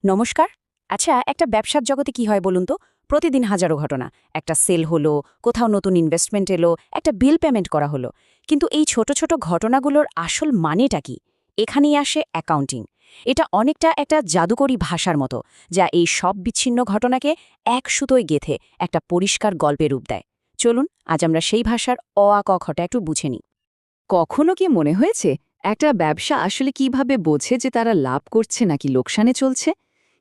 নমস্কার। আচ্ছা, একটা ব্যবসার জগতে কি হয় বলুন তো? প্রতিদিন হাজারো ঘটনা। একটা সেল হলো, কোথাও নতুন ইনভেস্টমেন্ট এলো, একটা বিল পেমেন্ট করা হলো। কিন্তু এই ছোট ছোট ঘটনাগুলোর আসল মানেটা কি? এখানেই আসে অ্যাকাউন্টিং। এটা অনেকটা একটা জাদুকরী ভাষার মতো, যা এই সব বিচ্ছিন্ন ঘটনাকে এক সুতোয় গেঁথে একটা পরিষ্কার গল্পে রূপ দেয়। চলুন আজ আমরা সেই ভাষার অ আ ক খটা একটু বুঝে নিই। কখনো কি মনে হয়েছে একটা ব্যবসা আসলে কিভাবে বোঝে যে তারা লাভ করছে নাকি লোকসানে চলছে?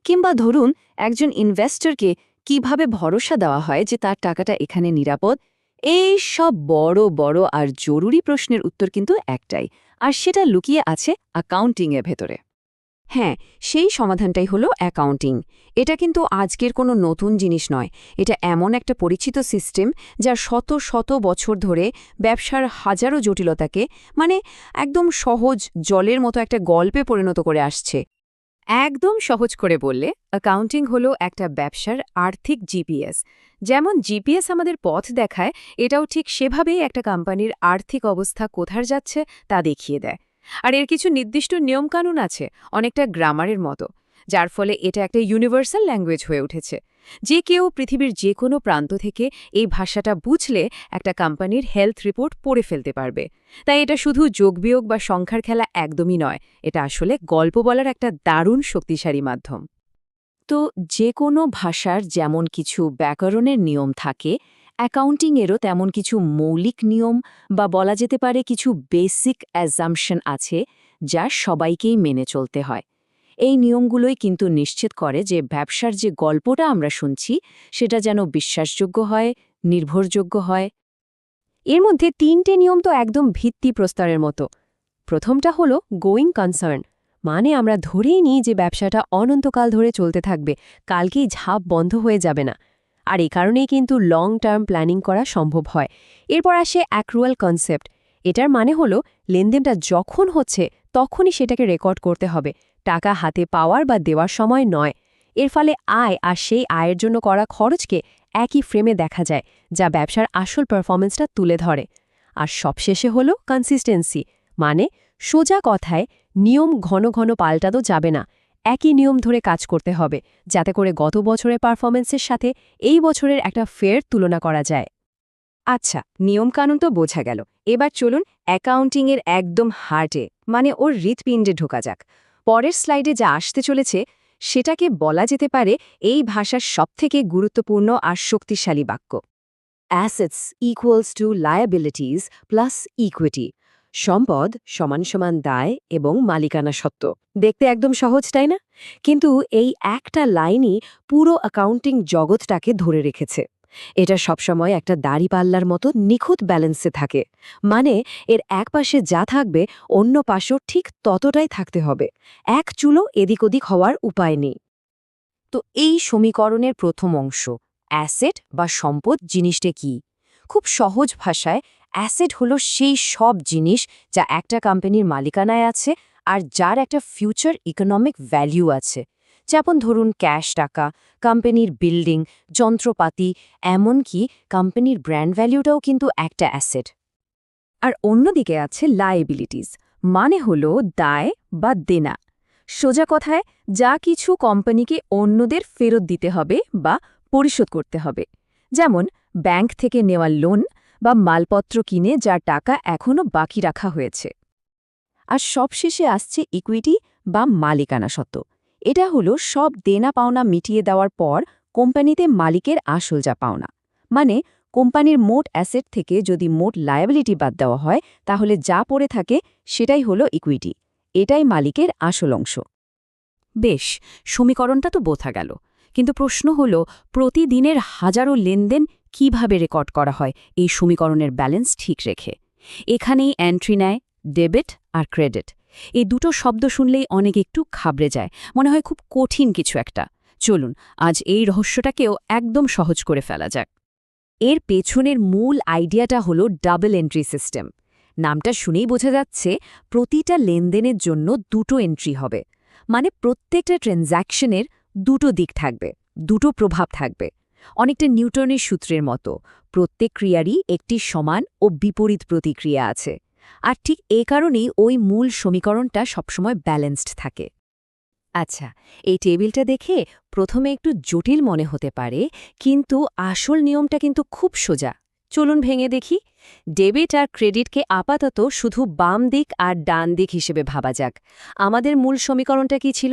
কিংবা ধরুন একজন ইনভেস্টরকে কিভাবে ভরসা দেওয়া হয় যে তার টাকাটা এখানে নিরাপদ? এই সব বড় বড় আর জরুরি প্রশ্নের উত্তর কিন্তু একটাই, আর সেটা লুকিয়ে আছে অ্যাকাউন্টিংয়ের ভেতরে। হ্যাঁ, সেই সমাধানটাই হলো অ্যাকাউন্টিং। এটা কিন্তু আজকের কোনো নতুন জিনিস নয়। এটা এমন একটা পরিচিত সিস্টেম যা শত শত বছর ধরে ব্যবসার হাজারো জটিলতাকে মানে একদম সহজ জলের মতো একটা গল্পে পরিণত করে আসছে। একদম সহজ করে বললে অ্যাকাউন্টিং হলো একটা ব্যবসার আর্থিক জিপিএস। যেমন জিপিএস আমাদের পথ দেখায়, এটাও ঠিক সেভাবেই একটা কোম্পানির আর্থিক অবস্থা কোথায় যাচ্ছে তা দেখিয়ে দেয়। আর এর কিছু নির্দিষ্ট নিয়মকানুন আছে, অনেকটা গ্রামারের মতো, যার ফলে এটা একটা ইউনিভার্সাল ল্যাঙ্গুয়েজ হয়ে উঠেছে। যে কেউ পৃথিবীর যে কোনো প্রান্ত থেকে এই ভাষাটা বুঝলে একটা কোম্পানির হেলথ রিপোর্ট পড়ে ফেলতে পারবে। তাই এটা শুধু যোগবিয়োগ বা সংখ্যার খেলা একদমই নয়, এটা আসলে গল্প বলার একটা দারুণ শক্তিশালী মাধ্যম। তো যে কোনো ভাষার যেমন কিছু ব্যাকরণের নিয়ম থাকে, অ্যাকাউন্টিংয়েরও তেমন কিছু মৌলিক নিয়ম বা বলা যেতে পারে কিছু বেসিক অ্যাজাম্পশন আছে, যা সবাইকেই মেনে চলতে হয়। এই নিয়মগুলোই কিন্তু নিশ্চিত করে যে ব্যবসার যে গল্পটা আমরা শুনছি সেটা যেন বিশ্বাসযোগ্য হয়, নির্ভরযোগ্য হয়। এর মধ্যে তিনটে নিয়ম তো একদম ভিত্তিপ্রস্তরের মতো। প্রথমটা হলো গোয়িং কনসার্ন, মানে আমরা ধরেই নিই যে ব্যবসাটা অনন্তকাল ধরে চলতে থাকবে, কালকেই ঝাঁপ বন্ধ হয়ে যাবে না। আর এই কারণেই কিন্তু লং টার্ম প্ল্যানিং করা সম্ভব হয়। এরপর আসে অ্যাক্রুয়াল কনসেপ্ট। এটার মানে হলো লেনদেনটা যখন হচ্ছে তখনই সেটাকে রেকর্ড করতে হবে, টাকা হাতে পাওয়ার বা দেওয়ার সময় নয়। এর ফলে আয় আর সেই আয়ের জন্য করা খরচকে একই ফ্রেমে দেখা যায়, যা ব্যবসার আসল পারফরমেন্সটা তুলে ধরে। আর সবশেষে হলো কনসিস্টেন্সি, মানে সোজা কথায় নিয়ম ঘন ঘন পাল্টানো যাবে না, একই নিয়ম ধরে কাজ করতে হবে, যাতে করে গত বছরের পারফরমেন্সের সাথে এই বছরের একটা ফেয়ার তুলনা করা যায়। আচ্ছা, নিয়মকানুন তো বোঝা গেল। এবার চলুন অ্যাকাউন্টিংয়ের একদম হার্টে, মানে ওর হৃৎপিণ্ডে ঢোকা যাক। পরের স্লাইডে যা আসতে চলেছে সেটাকে বলা যেতে পারে এই ভাষার সবথেকে গুরুত্বপূর্ণ আর শক্তিশালী বাক্য। Assets equals to liabilities plus equity. সম্পদ সমান সমান দায় এবং মালিকানা সত্ত্ব। দেখতে একদম সহজ, তাই না? কিন্তু এই একটা লাইনই পুরো অ্যাকাউন্টিং জগৎটাকে ধরে রেখেছে। এটা সবসময় একটা দাড়িপাল্লার মতো নিখুঁত ব্যালেন্সে থাকে। মানে এর এক পাশে যা থাকবে অন্য পাশেও ঠিক ততটাই থাকতে হবে। এক চুলো এদিক ওদিক হওয়ার উপায় নেই। তো এই সমীকরণের প্রথম অংশ, অ্যাসেট বা সম্পদ জিনিসটা কি? খুব সহজ ভাষায় অ্যাসেট হলো সেই সব জিনিস যা একটা কোম্পানির মালিকানায় আছে আর যার একটা ফিউচার ইকোনমিক ভ্যালু আছে। যেমন ধরুন ক্যাশ টাকা, কোম্পানির বিল্ডিং, যন্ত্রপাতি, এমনকি কোম্পানির ব্র্যান্ড ভ্যালুটাও কিন্তু একটা অ্যাসেট। আর অন্যদিকে আছে লায়াবিলিটিস, মানে হলো দায় বা দেনা। সোজা কথায় যা কিছু কোম্পানিকে অন্যদের ফেরত দিতে হবে বা পরিশোধ করতে হবে, যেমন ব্যাংক থেকে নেওয়া লোন বা মালপত্র কিনে যার টাকা এখনও বাকি রাখা হয়েছে। আর সবশেষে আসছে ইকুইটি বা মালিকানা সত্ত্ব। এটা হলো সব দেনা পাওনা মিটিয়ে দেওয়ার পর কোম্পানিতে মালিকের আসল যা পাওনা। মানে কোম্পানির মোট অ্যাসেট থেকে যদি মোট লায়াবিলিটি বাদ দেওয়া হয় তাহলে যা পড়ে থাকে সেটাই হলো ইকুইটি। এটাই মালিকের আসল অংশ। বেশ, সমীকরণটা তো বোঝা গেল। কিন্তু প্রশ্ন হলো, প্রতিদিনের হাজারো লেনদেন কিভাবে রেকর্ড করা হয় এই সমীকরণের ব্যালেন্স ঠিক রেখে? এখানেই এন্ট্রি নেয় ডেবিট আর ক্রেডিট। এই দুটো শব্দ শুনলেই অনেক একটু ঘাবড়ে যায়, মনে হয় খুব কঠিন কিছু একটা। চলুন আজ এই রহস্যটাকেও একদম সহজ করে ফেলা যাক। এর পেছনের মূল আইডিয়াটা হলো ডাবল এন্ট্রি সিস্টেম। নামটা শুনেই বোঝা যাচ্ছে প্রতিটা লেনদেনের জন্য দুটো এন্ট্রি হবে। মানে প্রত্যেকটা ট্রানজ্যাকশনের দুটো দিক থাকবে, দুটো প্রভাব থাকবে। অনেকটা নিউটনের সূত্রের মতো প্রত্যেক ক্রিয়ারই একটি সমান ও বিপরীত প্রতিক্রিয়া আছে। আর ঠিক এ কারণেই ওই মূল সমীকরণটা সবসময় ব্যালেন্সড থাকে। আচ্ছা, এই টেবিলটা দেখে প্রথমে একটু জটিল মনে হতে পারে, কিন্তু আসল নিয়মটা কিন্তু খুব সোজা। চলুন ভেঙে দেখি। ডেবিট আর ক্রেডিটকে আপাতত শুধু বাম দিক আর ডান দিক হিসেবে ভাবা যাক। আমাদের মূল সমীকরণটা কি ছিল?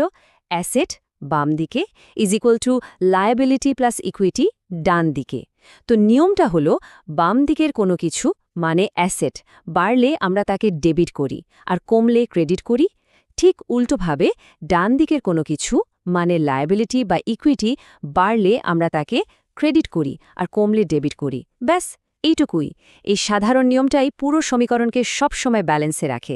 অ্যাসেট বাম দিকে is equal to liability plus equity ডান দিকে। তো নিয়মটা হলো, বাম দিকের কোনো কিছু মানে অ্যাসেট বাড়লে আমরা তাকে ডেবিট করি, আর কমলে ক্রেডিট করি। ঠিক উল্টোভাবে ডান দিকের কোনো কিছু মানে লায়াবিলিটি বা ইকুইটি বাড়লে আমরা তাকে ক্রেডিট করি, আর কমলে ডেবিট করি। ব্যাস, এইটুকুই। এই সাধারণ নিয়মটাই পুরো সমীকরণকে সবসময় ব্যালেন্সে রাখে।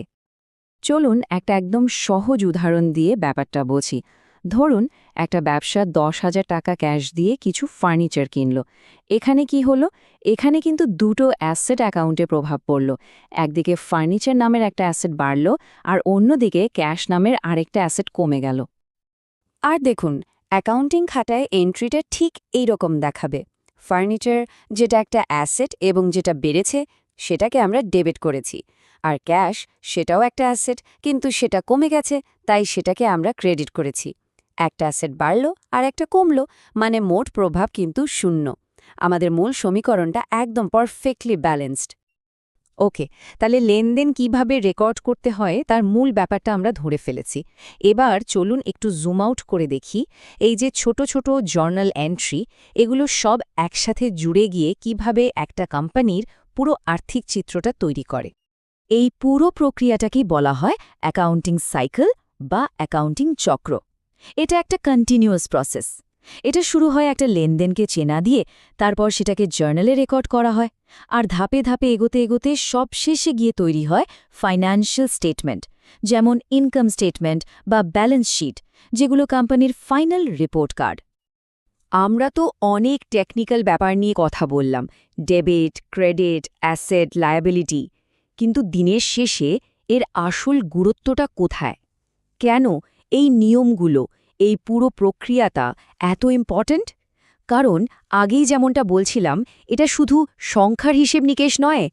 চলুন একটা একদম সহজ উদাহরণ দিয়ে ব্যাপারটা বুঝি। ধরুন একটা ব্যবসা 10,000 টাকা ক্যাশ দিয়ে কিছু ফার্নিচার কিনল। এখানে কি হলো? এখানে কিন্তু দুটো অ্যাসেট অ্যাকাউন্টে প্রভাব পড়ল। একদিকে ফার্নিচার নামের একটা অ্যাসেট বাড়ল, আর অন্যদিকে ক্যাশ নামের আরেকটা অ্যাসেট কমে গেল। আর দেখুন, অ্যাকাউন্টিং খাতায় এন্ট্রিটা ঠিক এই রকম দেখাবে। ফার্নিচার যেটা একটা অ্যাসেট এবং যেটা বেড়েছে সেটাকে আমরা ডেবিট করেছি, আর ক্যাশ সেটাও একটা অ্যাসেট কিন্তু সেটা কমে গেছে, তাই সেটাকে আমরা ক্রেডিট করেছি। একটা অ্যাসেট বাড়ল আর একটা কমল, মানে মোট প্রভাব কিন্তু শূন্য। আমাদের মূল সমীকরণটা একদম পারফেক্টলি ব্যালেন্সড। ওকে, তাহলে লেনদেন কিভাবে রেকর্ড করতে হয় তার মূল ব্যাপারটা আমরা ধরে ফেলেছি। এবার চলুন একটু জুম আউট করে দেখি, এই যে ছোট ছোট জার্নাল এন্ট্রি, এগুলো সব একসাথে জুড়ে গিয়ে কিভাবে একটা কোম্পানির পুরো আর্থিক চিত্রটা তৈরি করে। এই পুরো প্রক্রিয়াটাকেই বলা হয় অ্যাকাউন্টিং সাইকেল বা অ্যাকাউন্টিং চক্র। এটা একটা কন্টিনিউয়াস প্রসেস। এটা শুরু হয় একটা লেনদেনকে চেনা দিয়ে, তারপর সেটাকে জার্নালে রেকর্ড করা হয়, আর ধাপে ধাপে এগোতে এগোতে সব শেষে গিয়ে তৈরি হয় ফাইন্যান্সিয়াল স্টেটমেন্ট, যেমন ইনকাম স্টেটমেন্ট বা ব্যালেন্স শিট, যেগুলো কোম্পানির ফাইনাল রিপোর্ট কার্ড। আমরা তো অনেক টেকনিক্যাল ব্যাপার নিয়ে কথা বললাম, ডেবিট, ক্রেডিট, অ্যাসেট, লায়াবিলিটি, কিন্তু দিনের শেষে এর আসল গুরুত্বটা কোথায়? কেন এই নিয়মগুলো, এই পুরো প্রক্রিয়াটা এত ইম্পর্ট্যান্ট? কারণ আগেই যেমনটা বলছিলাম, এটা শুধু সংখ্যার হিসেব নিকেশ নয়।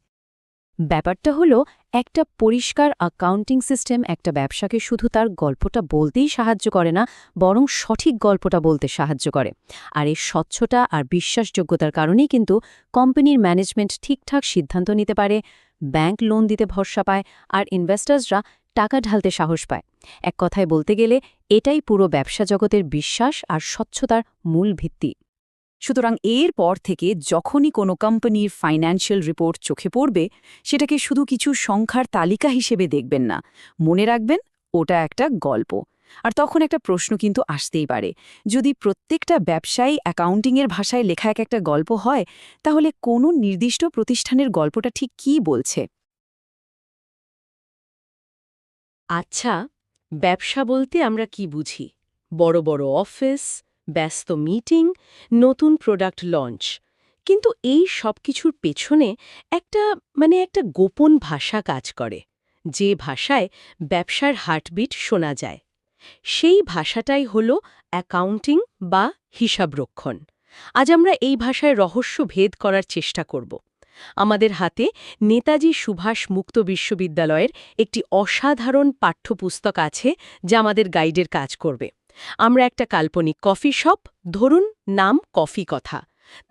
ব্যাপারটা হলো, একটা পরিষ্কার অ্যাকাউন্টিং সিস্টেম একটা ব্যবসাকে শুধু তার গল্পটা বলতেই সাহায্য করে না, বরং সঠিক গল্পটা বলতে সাহায্য করে। আর এই স্বচ্ছতা আর বিশ্বাসযোগ্যতার কারণেই কিন্তু কোম্পানির ম্যানেজমেন্ট ঠিকঠাক সিদ্ধান্ত নিতে পারে, ব্যাংক লোন দিতে ভরসা পায়, আর ইনভেস্টার্সরা টাকা ঢালতে সাহস পায়। এক কথায় বলতে গেলে এটাই পুরো ব্যবসা জগতের বিশ্বাস আর স্বচ্ছতার মূল ভিত্তি। সুতরাং এর পর থেকে যখনই কোনো কোম্পানির ফাইন্যান্সিয়াল রিপোর্ট চোখে পড়বে, সেটাকে শুধু কিছু সংখ্যার তালিকা হিসেবে দেখবেন না, মনে রাখবেন ওটা একটা গল্প। আর তখন একটা প্রশ্ন কিন্তু আসতেই পারে, যদি প্রত্যেকটা ব্যবসায়ী অ্যাকাউন্টিংয়ের ভাষায় লেখা একটা গল্প হয়, তাহলে কোনো নির্দিষ্ট প্রতিষ্ঠানের গল্পটা ঠিক কী বলছে? আচ্ছা, ব্যবসা বলতে আমরা কি বুঝি? বড় বড় অফিস, ব্যস্ত মিটিং, নতুন প্রোডাক্ট লঞ্চ। কিন্তু এই সব কিছুর পেছনে একটা গোপন ভাষা কাজ করে, যে ভাষায় ব্যবসার হার্টবিট শোনা যায়। সেই ভাষাটাই হলো অ্যাকাউন্টিং বা হিসাবরক্ষণ। আজ আমরা এই ভাষায় রহস্য ভেদ করার চেষ্টা করব। আমাদের হাতে নেতাজি সুভাষ মুক্ত বিশ্ববিদ্যালয়ের একটি অসাধারণ পাঠ্যপুস্তক আছে, যা আমাদের গাইডের কাজ করবে। আমরা একটা কাল্পনিক কফি শপ, ধরুন নাম কফি কথা,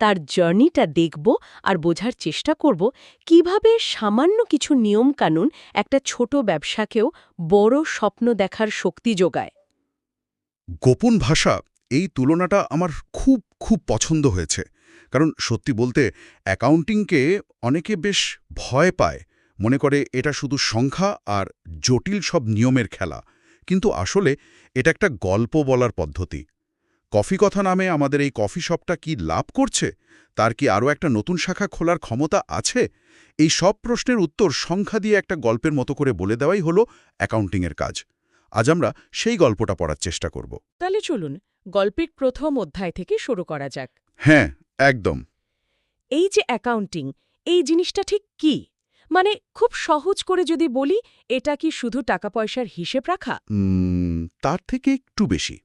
তার জার্নিটা দেখব আর বোঝার চেষ্টা করব কিভাবে সামান্য কিছু নিয়মকানুন একটা ছোট ব্যবসাকেও বড় স্বপ্ন দেখার শক্তি যোগায়। গোপন ভাষা, এই তুলনাটা আমার খুব খুব পছন্দ হয়েছে। কারণ সত্যি বলতে অ্যাকাউন্টিংকে অনেকে বেশ ভয় পায়, মনে করে এটা শুধু সংখ্যা আর জটিল সব নিয়মের খেলা। কিন্তু আসলে এটা একটা গল্প বলার পদ্ধতি। কফি কথা নামে আমাদের এই কফি শপটা কি লাভ করছে? তার কি আরও একটা নতুন শাখা খোলার ক্ষমতা আছে? এই সব প্রশ্নের উত্তর সংখ্যা দিয়ে একটা গল্পের মতো করে বলে দেওয়াই হলো অ্যাকাউন্টিংয়ের কাজ। আজ আমরা সেই গল্পটা পড়ার চেষ্টা করব। তাহলে চলুন গল্পের প্রথম অধ্যায় থেকে শুরু করা যাক। হ্যাঁ, একদম। এই যে অ্যাকাউন্টিং, এই জিনিসটা ঠিক কি? মানে খুব সহজ করে যদি বলি, এটা কি শুধু টাকা পয়সার হিসেব রাখা? তার থেকে একটু বেশি।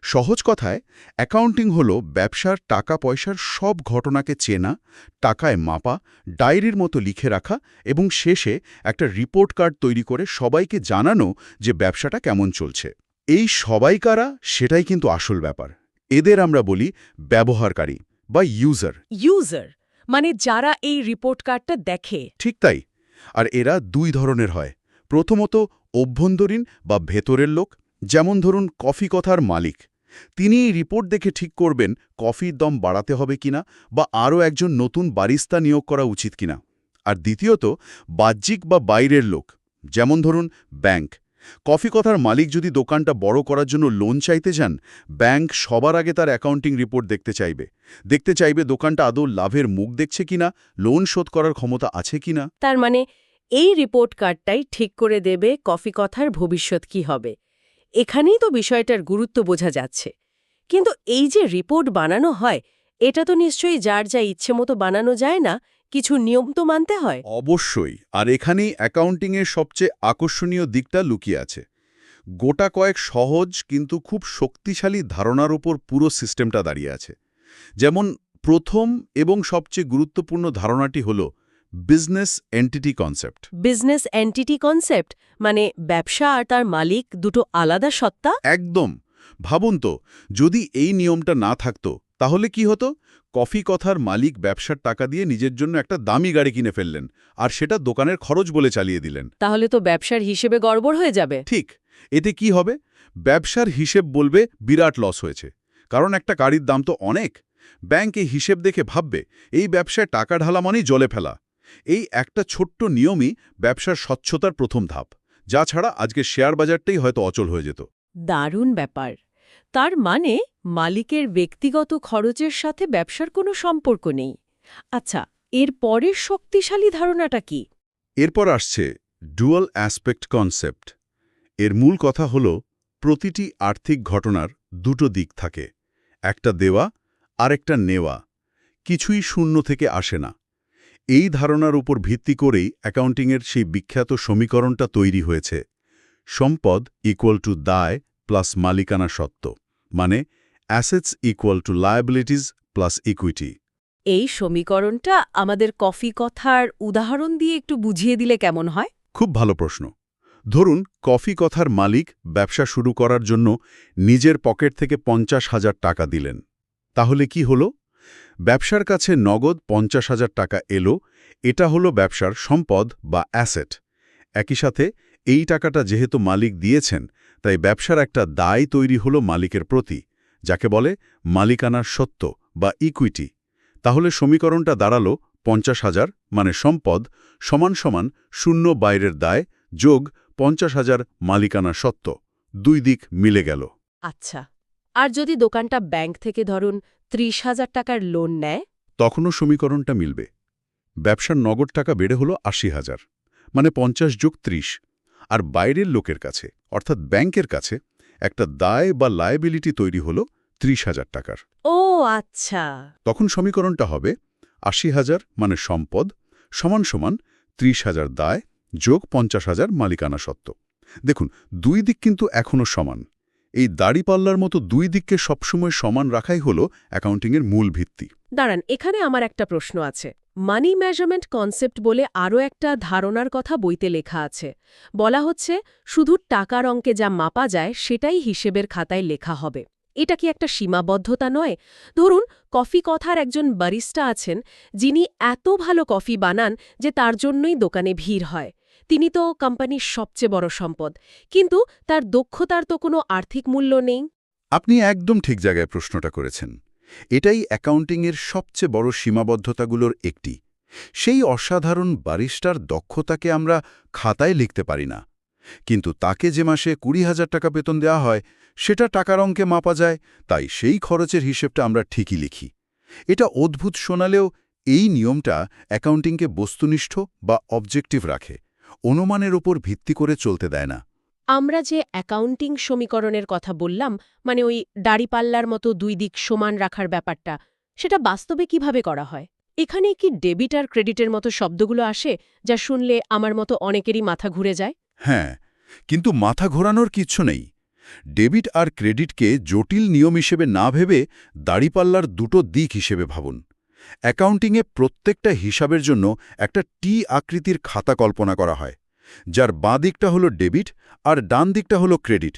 সহজ কথায় অ্যাকাউন্টিং হলো ব্যবসার টাকা পয়সার সব ঘটনাকে চেনা, টাকায় মাপা, ডায়েরির মতো লিখে রাখা এবং শেষে একটা রিপোর্ট কার্ড তৈরি করে সবাইকে জানানো যে ব্যবসাটা কেমন চলছে। এই সবাই কারা সেটাই কিন্তু আসল ব্যাপার। এদের আমরা বলি ব্যবহারকারী বা ইউজার। ইউজার মানে যারা এই রিপোর্ট কার্ডটা দেখে। ঠিক তাই। আর এরা দুই ধরনের হয়। প্রথমত অভ্যন্তরীণ বা ভেতরের লোক, যেমন ধরুন কফি কথার মালিক। তিনি রিপোর্ট দেখে ঠিক করবেন কফির দাম বাড়াতে হবে কিনা বা আরও একজন নতুন বারিস্তা নিয়োগ করা উচিত কিনা। আর দ্বিতীয়ত বাহ্যিক বা বাইরের লোক, যেমন ধরুন ব্যাংক। কফি কথার মালিক যদি দোকানটা বড় করার জন্য লোন চাইতে যান, ব্যাংক সবার আগে তার অ্যাকাউন্টিং রিপোর্ট দেখতে চাইবে দোকানটা আদৌ লাভের মুখ দেখছে কিনা, লোন শোধ করার ক্ষমতা আছে কিনা। তার মানে এই রিপোর্ট কার্ডটাই ঠিক করে দেবে কফি কথার ভবিষ্যৎ কি হবে। এখানেই তো বিষয়টার গুরুত্ব বোঝা যাচ্ছে। কিন্তু এই যে রিপোর্ট বানানো হয়, এটা তো নিশ্চয়ই যার যা ইচ্ছে মতো বানানো যায় না, কিছু নিয়ম তো মানতে হয়। অবশ্যই। আর এখানেই অ্যাকাউন্টিংয়ের সবচেয়ে আকর্ষণীয় দিকটা লুকিয়ে আছে। গোটা কয়েক সহজ কিন্তু খুব শক্তিশালী ধারণার উপর পুরো সিস্টেমটা দাঁড়িয়ে আছে। যেমন প্রথম এবং সবচেয়ে গুরুত্বপূর্ণ ধারণাটি হল business entity concept. Business entity concept মানে ব্যবসা আর তার মালিক দুটো আলাদা সত্তা। একদম। ভাবুন তো, যদি এই নিয়মটা না থাকতো তাহলে কি হতো? কফি কথার মালিক ব্যবসার টাকা দিয়ে নিজের জন্য একটা দামি গাড়ি কিনে ফেললেন, আর সেটা দোকানের খরচ বলে চালিয়ে দিলেন। তাহলে তো ব্যবসার হিসেবে গড়বড় হয়ে যাবে। ঠিক। এতে কি হবে? ব্যবসার হিসেব বলবে বিরাট লস হয়েছে, কারণ একটা গাড়ির দাম তো অনেক। ব্যাংক এই হিসেব দেখে ভাববে এই ব্যবসায় টাকা ঢালা মানেই জলে ফেলা। এই একটা ছোট্ট নিয়মই ব্যবসার স্বচ্ছতার প্রথম ধাপ, যা ছাড়া আজকে শেয়ার বাজারটাই হয়তো অচল হয়ে যেত। দারুণ ব্যাপার। তার মানে মালিকের ব্যক্তিগত খরচের সাথে ব্যবসার কোনো সম্পর্ক নেই। আচ্ছা, এর পরের শক্তিশালী ধারণাটা কি? এরপর আসছে ডুয়াল অ্যাসপেক্ট কনসেপ্ট। এর মূল কথা হল প্রতিটি আর্থিক ঘটনার দুটো দিক থাকে, একটা দেওয়া আর একটা নেওয়া। কিছুই শূন্য থেকে আসে না। এই ধারণার উপর ভিত্তি করেই অ্যাকাউন্টিংয়ের সেই বিখ্যাত সমীকরণটা তৈরি হয়েছে, সম্পদ ইকুয়াল টু দায় প্লাস মালিকানা সত্ত্ব, মানে assets equal to liabilities plus equity. এই সমীকরণটা আমাদের কফি কথার উদাহরণ দিয়ে একটু বুঝিয়ে দিলে কেমন হয়? খুব ভালো প্রশ্ন। ধরুন কফি কথার মালিক ব্যবসা শুরু করার জন্য নিজের পকেট থেকে 50,000 টাকা দিলেন। তাহলে কি হলো? ব্যবসার কাছে নগদ 50,000 টাকা এলো। এটা হলো ব্যবসার সম্পদ বা অ্যাসেট। একই সাথে এই টাকাটা যেহেতু মালিক দিয়েছেন, তাই ব্যবসার একটা দায় তৈরি হলো মালিকের প্রতি, যাকে বলে মালিকানার সত্ত্ব বা ইকুইটি। তাহলে সমীকরণটা দাঁড়ালো 50,000 মানে সম্পদ সমান সমান শূন্য বাইরের দায় যোগ 50,000 মালিকানা সত্ত্ব। দুই দিক মিলে গেল। আচ্ছা, আর যদি দোকানটা ব্যাংক থেকে ধরুন 30,000 টাকার লোন নেয়? তখনও সমীকরণটা মিলবে। ব্যবসার নগদ টাকা বেড়ে হলো 80,000, মানে 50 যোগ 30। আর বাইরের লোকের কাছে অর্থাৎ ব্যাংকের কাছে একটা দায় বা লায়াবিলিটি তৈরি হলো 30,000 টাকার। ও আচ্ছা। তখন সমীকরণটা হবে 80,000 মানে সম্পদ সমান সমান 30,000 দায় যোগ 50,000 মালিকানা সত্ত্ব। দেখুন, দুই দিক কিন্তু এখনও সমান। এই দাড়িপাল্লার মতো দুই দিককে সবসময় সমান রাখাই হলো অ্যাকাউন্টিংয়ের মূল ভিত্তি। দাঁড়ান, এখানে আমার একটা প্রশ্ন আছে। মানি মেজারমেন্ট কনসেপ্ট বলে আরও একটা ধারণার কথা বইতে লেখা আছে। বলা হচ্ছে শুধু টাকার অঙ্কে যা মাপা যায় সেটাই হিসেবের খাতায় লেখা হবে। এটা কি একটা সীমাবদ্ধতা নয়? ধরুন কফি কথার একজন বারিস্টা আছেন, যিনি এত ভালো কফি বানান যে তার জন্যই দোকানে ভিড় হয়। তিনি তো কোম্পানির সবচেয়ে বড় সম্পদ, কিন্তু তার দক্ষতার তো কোনো আর্থিক মূল্য নেই। আপনি একদম ঠিক জায়গায় প্রশ্নটা করেছেন। এটাই অ্যাকাউন্টিংয়ের সবচেয়ে বড় সীমাবদ্ধতাগুলোর একটি। সেই অসাধারণ বারিস্টার দক্ষতাকে আমরা খাতায় লিখতে পারি না, কিন্তু তাকে যে মাসে 20,000 টাকা বেতন দেওয়া হয় সেটা টাকার অঙ্কে মাপা যায়, তাই সেই খরচের হিসেবটা আমরা ঠিকই লিখি। এটা অদ্ভুত শোনালেও এই নিয়মটা অ্যাকাউন্টিংকে বস্তুনিষ্ঠ বা অবজেক্টিভ রাখে, অনুমানের ওপর ভিত্তি করে চলতে দেয় না। আমরা যে অ্যাকাউন্টিং সমীকরণের কথা বললাম, মানে ওই দাড়িপাল্লার মতো দুই দিক সমান রাখার ব্যাপারটা, সেটা বাস্তবে কিভাবে করা হয়? এখানে কি ডেবিট আর ক্রেডিটের মতো শব্দগুলো আসে, যা শুনলে আমার মতো অনেকেরই মাথা ঘুরে যায়? হ্যাঁ, কিন্তু মাথা ঘোরানোর কিচ্ছু নেই। ডেবিট আর ক্রেডিটকে জটিল নিয়ম হিসেবে না ভেবে দাড়িপাল্লার দুটো দিক হিসেবে ভাবুন। অ্যাকাউন্টিংয়ে প্রত্যেকটা হিসাবের জন্য একটা টি আকৃতির খাতা কল্পনা করা হয়, যার বাঁ দিকটা হলো ডেবিট আর ডান দিকটা হলো ক্রেডিট।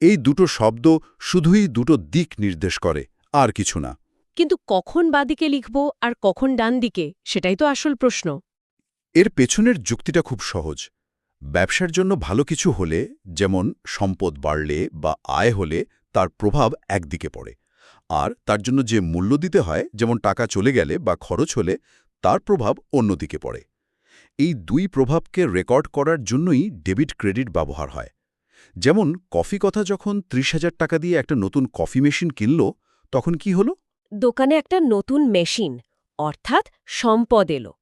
এই দুটো শব্দ শুধুই দুটো দিক নির্দেশ করে, আর কিছু না। কিন্তু কখন বাদিকে লিখব আর কখন ডান দিকে, সেটাই তো আসল প্রশ্ন। এর পেছনের যুক্তিটা খুব সহজ। ব্যবসার জন্য ভালো কিছু হলে, যেমন সম্পদ বাড়লে বা আয় হলে, তার প্রভাব একদিকে পড়ে। আর তার জন্য যে মূল্য দিতে হয়, যেমন টাকা চলে গেলে বা খরচ হলে, তার প্রভাব অন্যদিকে পড়ে। এই দুই প্রভাবকে রেকর্ড করার জন্যই ডেবিট ক্রেডিট ব্যবহার হয়। যেমন কফি কথা যখন ৩০,০০০ টাকা দিয়ে একটা নতুন কফি মেশিন কিনল, তখন কি হলো? দোকানে একটা নতুন মেশিন, অর্থাৎ সম্পদ এলো।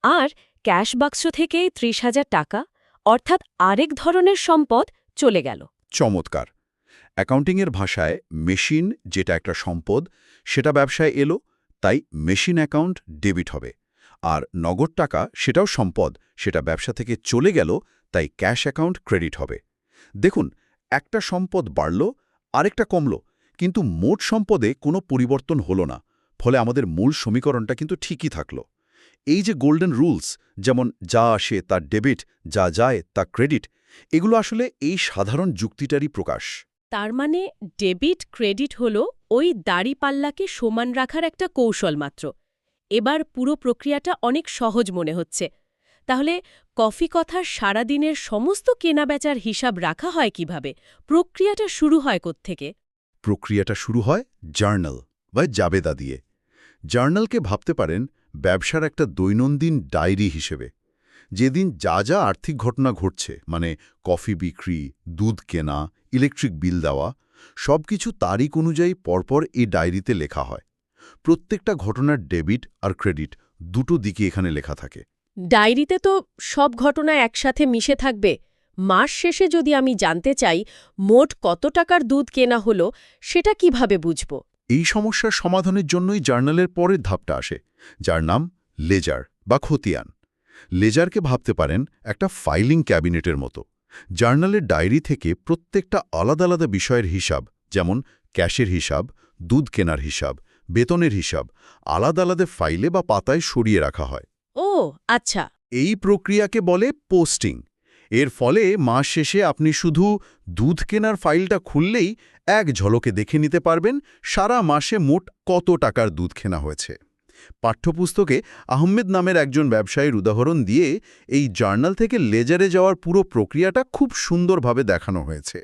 আর ক্যাশ বাক্স থেকেই ৩০,০০০ টাকা, অর্থাৎ আরেক ধরনের সম্পদ চলে গেল। চমৎকার! অ্যাকাউন্টিংয়ের ভাষায় মেশিন, যেটা একটা সম্পদ, সেটা ব্যবসায় এলো, তাই মেশিন অ্যাকাউন্ট ডেবিট হবে। আর নগদ টাকা, সেটাও সম্পদ, সেটা ব্যবসা থেকে চলে গেল, তাই ক্যাশ অ্যাকাউন্ট ক্রেডিট হবে। দেখুন, একটা সম্পদ বাড়ল, আরেকটা কমল, কিন্তু মোট সম্পদে কোনো পরিবর্তন হলো না। ফলে আমাদের মূল সমীকরণটা কিন্তু ঠিকই থাকল। এই যে গোল্ডেন রুলস, যেমন যা আসে তা ডেবিট, যা যায় তা ক্রেডিট, এগুলো আসলে এই সাধারণ যুক্তিটারই প্রকাশ। তার মানে ডেবিট ক্রেডিট হল ওই দাড়িপাল্লাকে সমান রাখার একটা কৌশল মাত্র। এবার পুরো প্রক্রিয়াটা অনেক সহজ মনে হচ্ছে। তাহলে কফি কথার সারাদিনের সমস্ত কেনাবেচার হিসাব রাখা হয় কিভাবে? প্রক্রিয়াটা শুরু হয় কোত্থেকে? প্রক্রিয়াটা শুরু হয় জার্নাল বা জাবেদা দিয়ে। জার্নালকে ভাবতে পারেন ব্যবসার একটা দৈনন্দিন ডায়েরি হিসেবে। যেদিন যা যা আর্থিক ঘটনা ঘটছে, মানে কফি বিক্রি, দুধ কেনা, ইলেকট্রিক বিল দেওয়া, সবকিছু তারিখ অনুযায়ী পরপর এই ডায়েরিতে লেখা হয়। প্রত্যেকটা ঘটনার ডেবিট আর ক্রেডিট দুটো দিকে এখানে লেখা থাকে। ডায়েরিতে তো সব ঘটনা একসাথে মিশে থাকবে। মাস শেষে যদি আমি জানতে চাই মোট কত টাকার দুধ কেনা হলো, সেটা কিভাবে বুঝব? এই সমস্যার সমাধানের জন্যই জার্নালের পরের ধাপটা আসে, যার নাম লেজার বা খতিয়ান। লেজারকে ভাবতে পারেন একটা ফাইলিং ক্যাবিনেটের মতো। জার্নালের ডায়েরি থেকে প্রত্যেকটা আলাদা আলাদা বিষয়ের হিসাব, যেমন ক্যাশের হিসাব, দুধ কেনার হিসাব, বেতনের হিসাব, আলাদা আলাদা ফাইলে বা পাতায় সরিয়ে রাখা হয়। ও আচ্ছা। এই প্রক্রিয়াকে বলে পোস্টিং। এর ফলে মাস শেষে আপনি শুধু দুধ কেনার ফাইলটা খুললেই এক ঝলকে দেখে নিতে পারবেন সারা মাসে মোট কত টাকার দুধ কেনা হয়েছে। পাঠ্যপুস্তকে আহমেদ নামের একজন ব্যবসায়ীর উদাহরণ দিয়ে এই জার্নাল থেকে লেজারে যাওয়ার পুরো প্রক্রিয়াটা খুব সুন্দরভাবে দেখানো হয়েছে।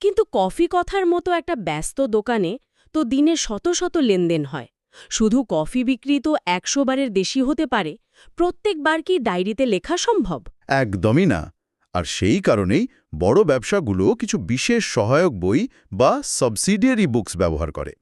কিন্তু কফি কথার মতো একটা ব্যস্ত দোকানে তো দিনে শত শত লেনদেন হয়। শুধু কফি বিক্রি তো ১০০ বারের বেশি হতে পারে। প্রত্যেকবার কি ডায়েরিতে লেখা সম্ভব? একদমই না। আর সেই কারণেই বড় ব্যবসাগুলো কিছু বিশেষ সহায়ক বই বা সাবসিডিয়ারি বুকস ব্যবহার করে।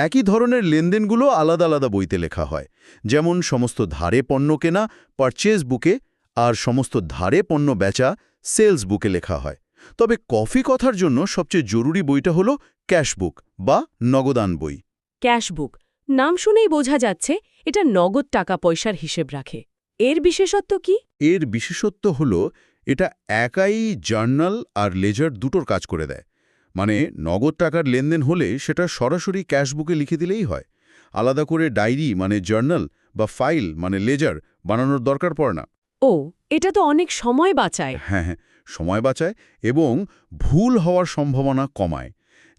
একই ধরনের লেনদেনগুলো আলাদা আলাদা বইতে লেখা হয়। যেমন সমস্ত ধারে পণ্য কেনা পারচেজ বুকে, আর সমস্ত ধারে পণ্য বেচা সেলস বুকে লেখা হয়। তবে কফি কথার জন্য সবচেয়ে জরুরি বইটা হলো ক্যাশ বুক বা নগদান বই। ক্যাশবুক নাম শুনেই বোঝা যাচ্ছে এটা নগদ টাকা পয়সার হিসেব রাখে। এর বিশেষত্ব কি? এর বিশেষত্ব হলো এটা একাই জার্নাল আর লেজার দুটোর কাজ করে দেয়। মানে নগদ টাকার লেনদেন হলে সেটা সরাসরি ক্যাশবুকে লিখে দিলেই হয়। আলাদা করে ডায়েরি মানে জার্নাল বা ফাইল মানে লেজার বানানোর দরকার পড়ে না। ও, এটা তো অনেক সময় বাঁচায়। হ্যাঁ, সময় বাঁচায় এবং ভুল হওয়ার সম্ভাবনা কমায়।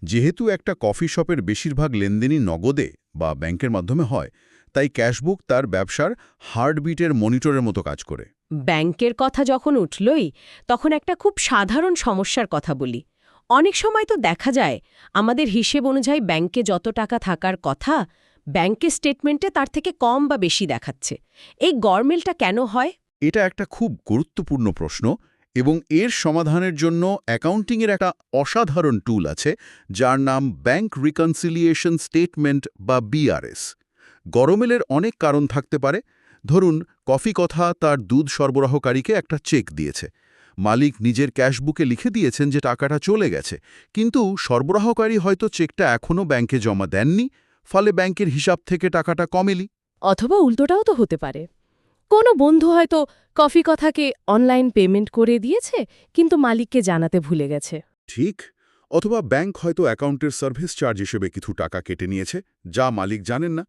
যেহেতু একটা কফি শপের বেশিরভাগ লেনদেনই নগদে বা ব্যাংকের মাধ্যমে হয়, তাই ক্যাশবুক তার ব্যবসার হার্টবিটের মনিটরের মতো কাজ করে। ব্যাংকের কথা যখন উঠলই, তখন একটা খুব সাধারণ সমস্যার কথা বলি। অনেক সময় তো দেখা যায় আমাদের হিসেব অনুযায়ী ব্যাংকে যত টাকা থাকার কথা, ব্যাংকের স্টেটমেন্টে তার থেকে কম বা বেশি দেখাচ্ছে। এই গরমিলটা কেন হয়? এটা একটা খুব গুরুত্বপূর্ণ প্রশ্ন এবং এর সমাধানের জন্য অ্যাকাউন্টিংয়ের একটা অসাধারণ টুল আছে, যার নাম ব্যাংক রিকনসিলিয়েশন স্টেটমেন্ট বা বিআরএস। গরমিলের অনেক কারণ থাকতে পারে। ধরুন, কফি কথা তার দুধ সরবরাহকারীকে একটা চেক দিয়েছে। মালিক নিজের ক্যাশবুকে লিখে দিয়েছেন যে টাকাটা চলে গেছে, কিন্তু সরবরাহকারী হয়তো চেকটা এখনও ব্যাংকে জমা দেননি, ফলে ব্যাংকের হিসাব থেকে টাকাটা কমেলি। অথবা উল্টোটাও তো হতে পারে। কোনো বন্ধু হয়তো কফি কথাকে অনলাইন পেমেন্ট করে দিয়েছে, কিন্তু মালিককে জানাতে ভুলে গেছে। ঠিক। অথবা ব্যাংক হয়তো অ্যাকাউন্টের সার্ভিস চার্জ হিসেবে কিছু টাকা কেটে নিয়েছে, যা মালিক জানেন না।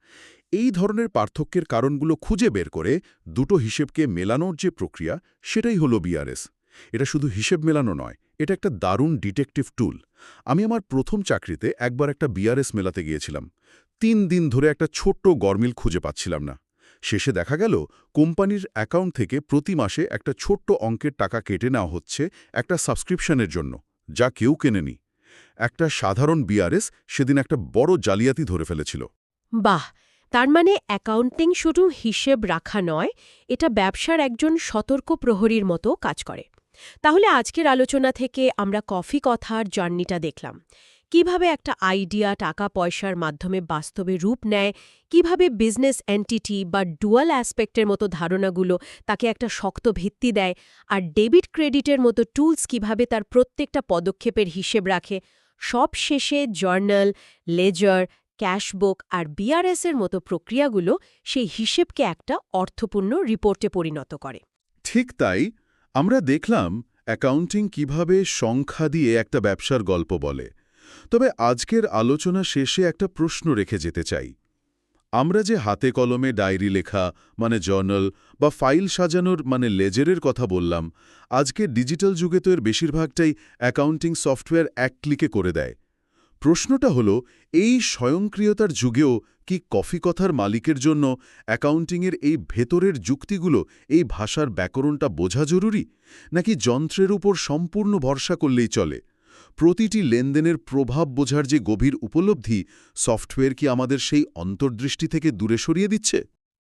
এই ধরনের পার্থক্যের কারণগুলো খুঁজে বের করে দুটো হিসেবকে মেলানোর যে প্রক্রিয়া, সেটাই হলো বিআরএস। এটা শুধু হিসেব মেলানো নয়, এটা একটা দারুণ ডিটেকটিভ টুল। আমি আমার প্রথম চাকরিতে একবার একটা বিআরএস মেলাতে গিয়েছিলাম। ৩ দিন ধরে একটা ছোট্ট গরমিল খুঁজে পাচ্ছিলাম না। শেষে দেখা গেল কোম্পানির অ্যাকাউন্ট থেকে প্রতি মাসে একটা ছোট্ট অঙ্কের টাকা কেটে নেওয়া হচ্ছে একটা সাবস্ক্রিপশনের জন্য, যা কেউ কেনেনি। একটা সাধারণ বিআরএস সেদিন একটা বড় জালিয়াতি ধরে ফেলেছিল। বাহ, তার মানে অ্যাকাউন্টিং শুধু হিসেব রাখা নয়, এটা ব্যবসার একজন সতর্ক প্রহরীর মতো কাজ করে। তাহলে আজকের আলোচনা থেকে আমরা কফি কথার জার্নিটা দেখলাম। কিভাবে একটা আইডিয়া টাকা পয়সার মাধ্যমে বাস্তবে রূপ নেয়, কিভাবে বিজনেস এন্টিটি বা ডুয়াল অ্যাসপেক্টের মতো ধারণাগুলো তাকে একটা শক্ত ভিত্তি দেয়, আর ডেবিট ক্রেডিটের মতো টুলস কিভাবে তার প্রত্যেকটা পদক্ষেপের হিসেব রাখে। সব শেষে জার্নাল, লেজার, ক্যাশবুক আর বিআরএসের মতো প্রক্রিয়াগুলো সেই হিসেবকে একটা অর্থপূর্ণ রিপোর্টে পরিণত করে। ঠিক তাই, আমরা দেখলাম অ্যাকাউন্টিং কিভাবে সংখ্যা দিয়ে একটা ব্যবসার গল্প বলে। তবে আজকের আলোচনা শেষে একটা প্রশ্ন রেখে যেতে চাই। আমরা যে হাতে কলমে ডায়েরি লেখা মানে জার্নাল বা ফাইল সাজানোর মানে লেজারের কথা বললাম, আজকে ডিজিটাল যুগে তো এর বেশিরভাগটাই অ্যাকাউন্টিং সফটওয়্যার এক ক্লিকে করে দেয়। প্রশ্নটা হলো, এই স্বয়ংক্রিয়তার যুগেও কি কফি কথার মালিকের জন্য অ্যাকাউন্টিংয়ের এই ভেতরের যুক্তিগুলো, এই ভাষার ব্যাকরণটা বোঝা জরুরি, নাকি যন্ত্রের উপর সম্পূর্ণ ভরসা করলেই চলে? প্রতিটি লেনদেনের প্রভাব বোঝার যে গভীর উপলব্ধি, সফটওয়্যার কি আমাদের সেই অন্তর্দৃষ্টি থেকে দূরে সরিয়ে দিচ্ছে?